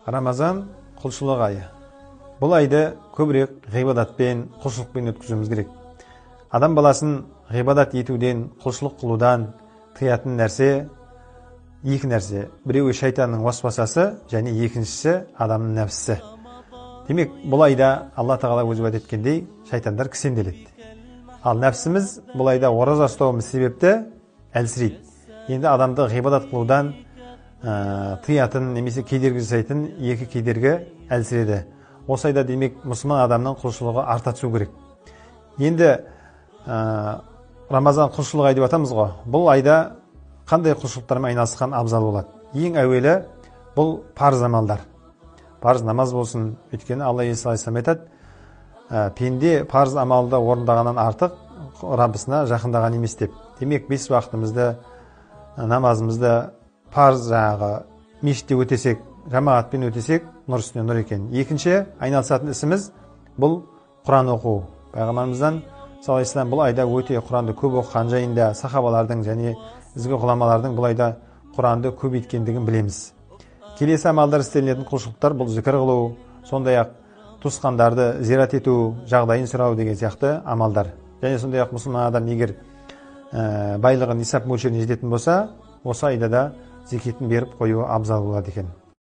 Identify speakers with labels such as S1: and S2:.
S1: Рамазан құлшылық айы. Бұл айды көбірек ғибадатпен, құлшылықпен өткізуіміз керек. Адам баласын ғибадат етуден, құлшылық қылудан тыятын нәрсе екі нәрсе. Біреуі шайтанның уасвасасы, және екіншісі адамның нәпсісі. Демек, бұл айда Алла тағала өзі уәде еткендей, шайтандар кісенделеді. Ал нәпсіміз бұл айда ораза ұстауымыз себепті әлсірейді. Енді адамды ғибадат қылудан тыятын немесе кедергі жасайтын екі кедергі әлсіреді. Осы айда демек мұсылман адамның құлшылығы арта түсу керек. Енді Рамазан құлшылық ай деп атамыз ғой. Бұл айда қандай құлшылықтармен айналысқан абзал болады? Ең әуелі бұл парыз амалдар. Парыз намаз болсын. Өйткені Алла айтады, пенде парыз амалды орындағаннан артық Раббысына жақындаған емес деп. Демек, 5 уақытымызды, намазымызды парыз мешітте өтесек, жамағатпен өтесек, нұр үстіне нұр екен. Екінші айналысатын ісіміз бұл Құран оқу. Пайғамбарымыздан саллаллаху алейхи ва саллям бұл айда өте Құранды көп оқыған жайында сахабалардың және ізгі ғұламалардың бұл айда Құранды көп еткендігін білеміз. Келесі амалдар істелінетін құлшылықтар бұл зікір қылу, сондай-ақ туысқандарды зиярат ету, жағдайын сұрау деген сияқты амалдар. Және сондай-ақ мұсылман адам егер байлығын нисап мөлшеріне жететін болса, осы айда да зекетін беріп қоюы абзал болады екен.